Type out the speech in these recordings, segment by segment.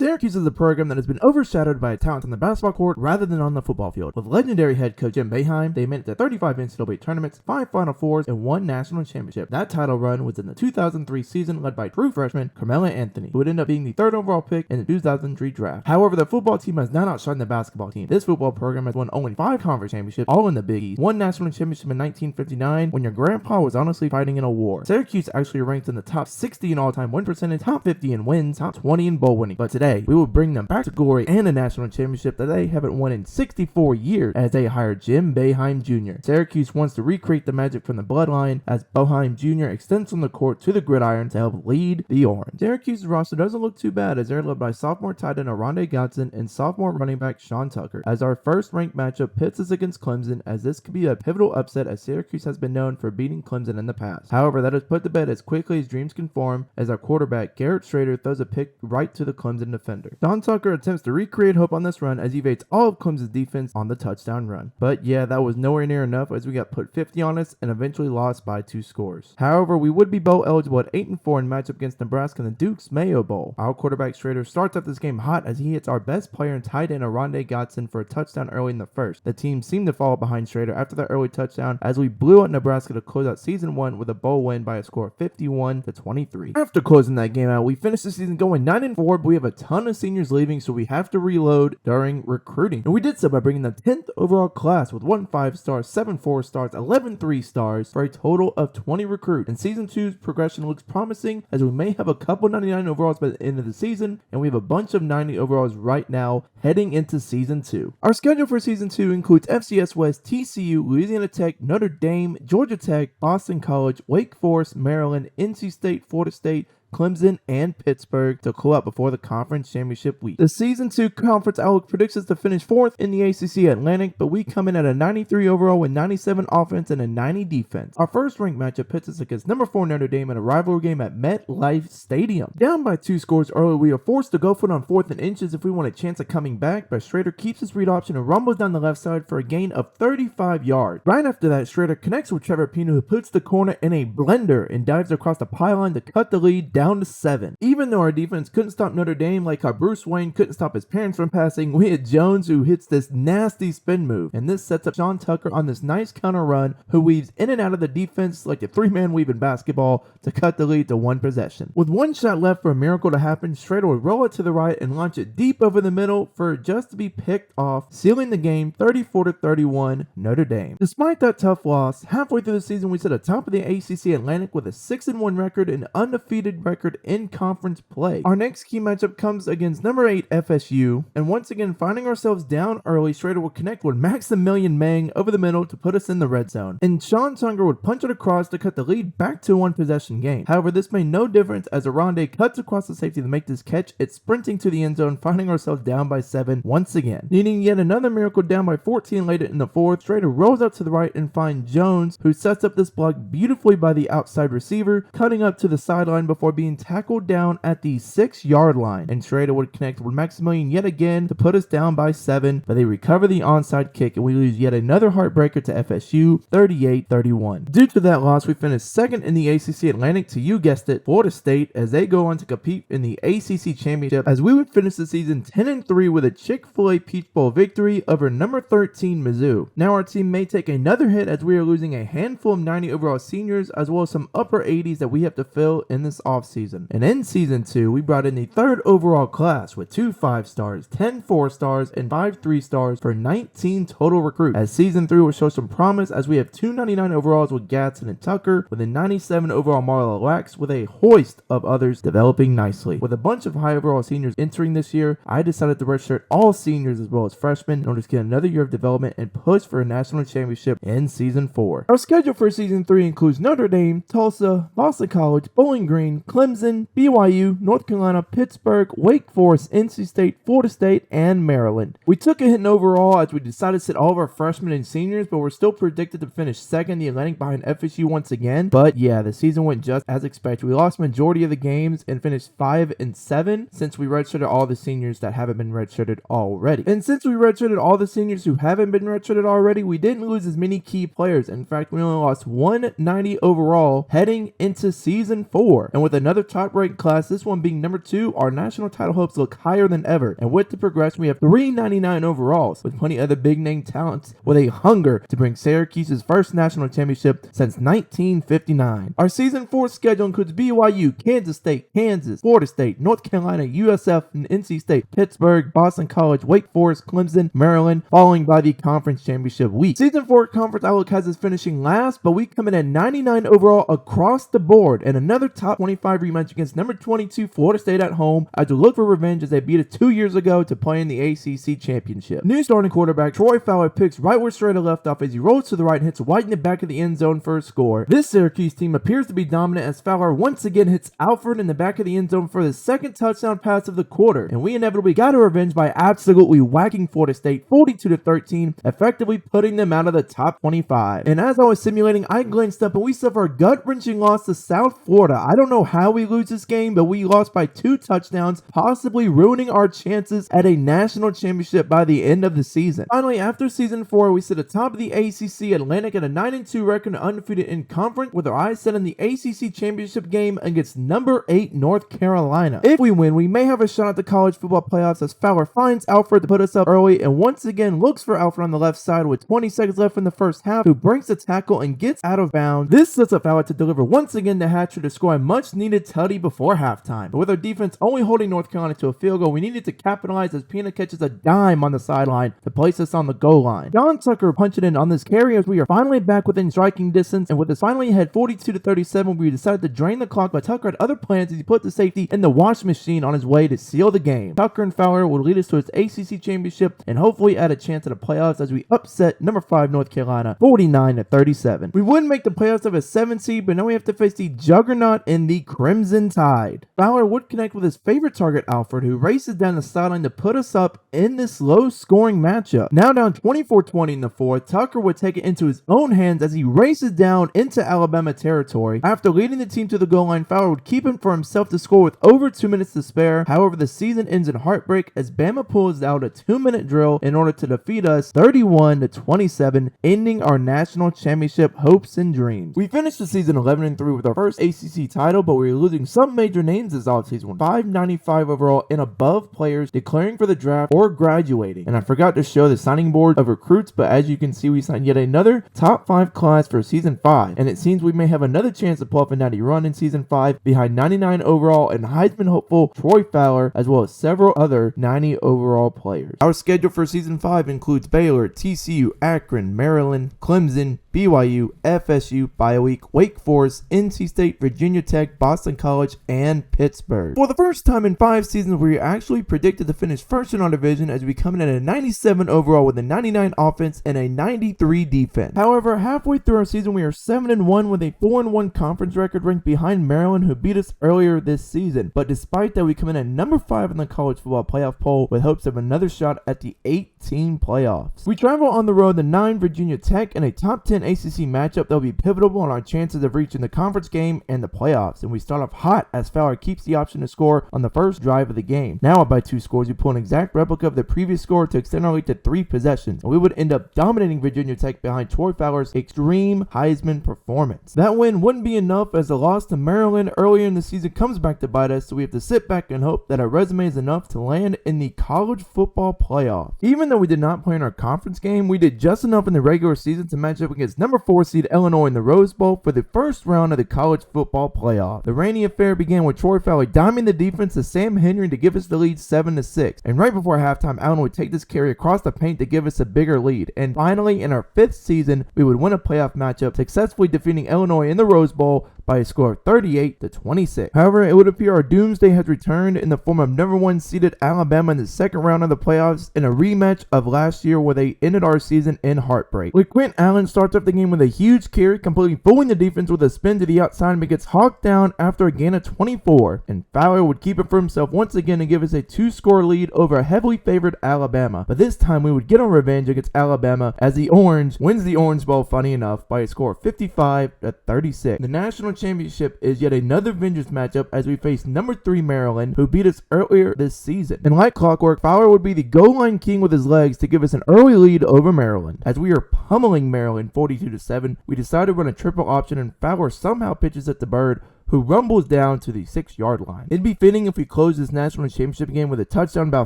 Syracuse is a program that has been overshadowed by talent on the basketball court rather than on the football field. With legendary head coach Jim Boeheim, they made it to 35 NCAA tournaments, 5 Final Fours, and 1 national championship. That title run was in the 2003 season led by true freshman Carmelo Anthony, who would end up being the 3rd overall pick in the 2003 draft. However, the football team has not outshined the basketball team. This football program has won only 5 conference championships, all in the Big East, 1 national championship in 1959 when your grandpa was honestly fighting in a war. Syracuse actually ranked in the top 60 in all-time win percentage, top 50 in wins, top 20 in bowl winning. But today, we will bring them back to glory and a national championship that they haven't won in 64 years as they hired Jim Boeheim Jr. Syracuse wants to recreate the magic from the bloodline as Boeheim Jr. extends from the court to the gridiron to help lead the Orange. Syracuse's roster doesn't look too bad as they're led by sophomore tight end Rondae Godson and sophomore running back Sean Tucker. As our first ranked matchup pits us against Clemson, as this could be a pivotal upset as Syracuse has been known for beating Clemson in the past. However, that is put to bed as quickly as dreams can form as our quarterback Garrett Schrader throws a pick right to the Clemson defender. Sean Tucker attempts to recreate hope on this run as he evades all of Clemson's defense on the touchdown run. But yeah, that was nowhere near enough as we got put 50 on us and eventually lost by 2 scores. However, we would be bowl eligible at 8-4 in matchup against Nebraska in the Duke's Mayo Bowl. Our quarterback Schrader starts up this game hot as he hits our best player and tight end Rondae Godson for a touchdown early in the first. The team seemed to fall behind Schrader after the early touchdown as we blew out Nebraska to close out season 1 with a bowl win by a score of 51-23. After closing that game out, we finished the season going 9-4, but we have a ton of seniors leaving, so we have to reload during recruiting. And we did so by bringing the 10th overall class with 1 5-star, 7 4-stars, 11 3-stars for a total of 20 recruits. And season 2's progression looks promising as we may have a couple 99 overalls by the end of the season, and we have a bunch of 90 overalls right now heading into season 2. Our schedule for season 2 includes FCS West, TCU, Louisiana Tech, Notre Dame, Georgia Tech, Boston College, Wake Forest, Maryland, NC State, Florida State, Clemson, and Pittsburgh to cool out before the conference championship week. The season 2 conference outlook predicts us to finish 4th in the ACC Atlantic, but we come in at a 93 overall with 97 offense and a 90 defense. Our first ranked matchup pits us against number 4 Notre Dame in a rivalry game at MetLife Stadium. Down by 2 scores early, we are forced to go for it on 4th and inches if we want a chance at coming back, but Schrader keeps his read option and rumbles down the left side for a gain of 35 yards. Right after that, Schrader connects with Trevor Pino, who puts the corner in a blender and dives across the pylon to cut the lead down to 7. Even though our defense couldn't stop Notre Dame like how Bruce Wayne couldn't stop his parents from passing, we had Jones who hits this nasty spin move, and this sets up Sean Tucker on this nice counter run who weaves in and out of the defense like a 3-man weave in basketball to cut the lead to 1 possession. With 1 shot left for a miracle to happen, Schrader would roll it to the right and launch it deep over the middle for it just to be picked off, sealing the game 34-31 Notre Dame. Despite that tough loss, halfway through the season we sit atop of the ACC Atlantic with a 6-1 record and undefeated record in conference play. Our next key matchup comes against number 8 FSU, and once again finding ourselves down early, Schrader would connect with Maximilian Meng over the middle to put us in the red zone, and Sean Tucker would punch it across to cut the lead back to a 1 possession game. However, this made no difference as Rondae cuts across the safety to make this catch. It's sprinting to the end zone, finding ourselves down by 7 once again. Needing yet another miracle down by 14 later in the 4th, Schrader rolls out to the right and finds Jones, who sets up this block beautifully by the outside receiver, cutting up to the sideline before being tackled down at the 6-yard line, and Schrader would connect with Maximilian yet again to put us down by 7, but they recover the onside kick and we lose yet another heartbreaker to FSU 38-31. Due to that loss, we finished 2nd in the ACC Atlantic to, you guessed it, Florida State, as they go on to compete in the ACC Championship, as we would finish the season 10-3 with a Chick-fil-A Peach Bowl victory over number 13 Mizzou. Now our team may take another hit as we are losing a handful of 90 overall seniors as well as some upper 80s that we have to fill in this offseason. And in season 2, we brought in the 3rd overall class with 2 5-stars, 10 4-stars, and 5 3-stars for 19 total recruits. As season 3 will show some promise as we have 2 99 overalls with Gatson and Tucker, with a 97 overall Marla Lax, with a hoist of others developing nicely. With a bunch of high overall seniors entering this year, I decided to redshirt all seniors as well as freshmen in order to get another year of development and push for a national championship in season 4. Our schedule for season 3 includes Notre Dame, Tulsa, Boston College, Bowling Green, Clemson, BYU, North Carolina, Pittsburgh, Wake Forest, NC State, Florida State, and Maryland. We took a hit in overall as we decided to sit all of our freshmen and seniors, but we're still predicted to finish 2nd in the Atlantic behind FSU once again. But yeah, the season went just as expected. We lost majority of the games and finished 5-7 since we redshirted all the seniors that haven't been redshirted already. And since we redshirted all the seniors who haven't been redshirted already, we didn't lose as many key players. In fact, we only lost 190 overall heading into season 4. And with another another top-ranked class, this one being number 2, our national title hopes look higher than ever. And with the progression, we have 399 overalls, with plenty of other big-name talents with a hunger to bring Syracuse's first national championship since 1959. Our Season 4 schedule includes BYU, Kansas State, Kansas, Florida State, North Carolina, USF, and NC State, Pittsburgh, Boston College, Wake Forest, Clemson, Maryland, following by the conference championship week. Season 4 conference outlook has us finishing last, but we come in at 99 overall across the board, and another top 25 rematch against number 22 Florida State at home as we look for revenge as they beat us 2 years ago to play in the ACC championship. New starting quarterback Troy Fowler picks right where Strader left off as he rolls to the right and hits right in the back of the end zone for a score. This Syracuse team appears to be dominant as Fowler once again hits Alford in the back of the end zone for the second touchdown pass of the quarter, and we inevitably got a revenge by absolutely whacking Florida State 42-13, effectively putting them out of the top 25. And as I was simulating, I glanced up and we suffer a gut-wrenching loss to South Florida. I don't know how we lose this game, but we lost by 2 touchdowns, possibly ruining our chances at a national championship by the end of the season. Finally, after Season 4, we sit atop of the ACC Atlantic at a 9-2 record, undefeated in conference, with our eyes set on the ACC championship game against number 8 North Carolina. If we win, we may have a shot at the college football playoffs as Fowler finds Alfred to put us up early and once again looks for Alfred on the left side with 20 seconds left in the first half, who breaks the tackle and gets out of bounds. This sets up Fowler to deliver once again to Hatcher to score a much needed tutty before halftime. But with our defense only holding North Carolina to a field goal, we needed to capitalize as Pina catches a dime on the sideline to place us on the goal line. John Tucker punching in on this carry as we are finally back within striking distance, and with us finally ahead 42-37, we decided to drain the clock, but Tucker had other plans as he put the safety in the wash machine on his way to seal the game. Tucker and Fowler will lead us to his ACC championship and hopefully add a chance at the playoffs as we upset number 5 North Carolina 49-37. We wouldn't make the playoffs of a 7 seed, but now we have to face the juggernaut in the Crimson Tide. Fowler would connect with his favorite target Alfred, who races down the sideline to put us up in this low-scoring matchup. Now down 24-20 in the fourth, Tucker would take it into his own hands as he races down into Alabama territory. After leading the team to the goal line, Fowler would keep it for himself to score with over 2 minutes to spare. However, the season ends in heartbreak as Bama pulls out a 2-minute drill in order to defeat us 31-27, ending our national championship hopes and dreams. We finished the season 11-3 with our first ACC title, but we were losing some major names this offseason. 595 overall and above players declaring for the draft or graduating. And I forgot to show the signing board of recruits, but as you can see, we signed yet another top 5 class for season 5, and it seems we may have another chance to pull off a natty run in season 5 behind 99 overall and Heisman hopeful Troy Fowler, as well as several other 90 overall players. Our schedule for season 5 includes Baylor, TCU, Akron, Maryland, Clemson, BYU, FSU, bye week, Wake Forest, NC State, Virginia Tech, Boston College, and Pittsburgh. For the first time in 5 seasons, we are actually predicted to finish first in our division as we come in at a 97 overall with a 99 offense and a 93 defense. However, halfway through our season, we are 7-1 with a 4-1 conference record, ranked behind Maryland, who beat us earlier this season. But despite that, we come in at number 5 in the college football playoff poll with hopes of another shot at the 8-team playoffs. We travel on the road to 9 Virginia Tech in a top 10 ACC matchup that will be pivotal on our chances of reaching the conference game and the playoffs. And we start off hot as Fowler keeps the option to score on the first drive of the game. Now up by 2 scores, we pull an exact replica of the previous score to extend our lead to 3 possessions, and we would end up dominating Virginia Tech behind Troy Fowler's extreme Heisman performance. That win wouldn't be enough as the loss to Maryland earlier in the season comes back to bite us, so we have to sit back and hope that our resume is enough to land in the college football playoff. Even though we did not play in our conference game, we did just enough in the regular season to match up against number 4 seed Illinois in the Rose Bowl for the first round of the college football playoff. The rainy affair began with Troy Fowler diming the defense to Sam Henry to give us the lead 7-6, and right before halftime, Allen would take this carry across the paint to give us a bigger lead. And finally, in our 5th season, we would win a playoff matchup, successfully defeating Illinois in the Rose Bowl by a score of 38-26. However, it would appear our doomsday has returned in the form of number 1 seeded Alabama in the second round of the playoffs in a rematch of last year where they ended our season in heartbreak. LeQuint Allen starts off the game with a huge carry, completely fooling the defense with a spin to the outside, but gets hawked down after a gain of 24, and Fowler would keep it for himself once again and give us a 2-score lead over a heavily favored Alabama. But this time we would get on revenge against Alabama as the Orange wins the Orange Bowl, funny enough, by a score of 55-36. The national championship is yet another vengeance matchup as we face number 3 Maryland, who beat us earlier this season. And like clockwork, Fowler would be the goal line king with his legs to give us an early lead over Maryland. As we are pummeling Maryland 42-7, we decide to run a triple option, and Fowler somehow pitches at the bird who rumbles down to the 6-yard line. It'd be fitting if we close this national championship game with a touchdown by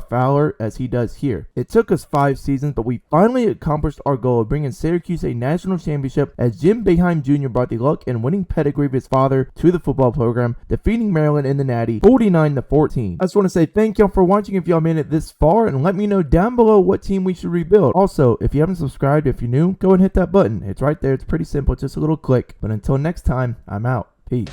Fowler as he does here. It took us 5 seasons, but we finally accomplished our goal of bringing Syracuse a national championship as Jim Boeheim Jr. brought the luck and winning pedigree of his father to the football program, defeating Maryland in the Natty 49-14. I just want to say thank y'all for watching if y'all made it this far, and let me know down below what team we should rebuild. Also, if you haven't subscribed, if you're new, go and hit that button. It's right there. It's pretty simple, just a little click. But until next time, I'm out. Peace.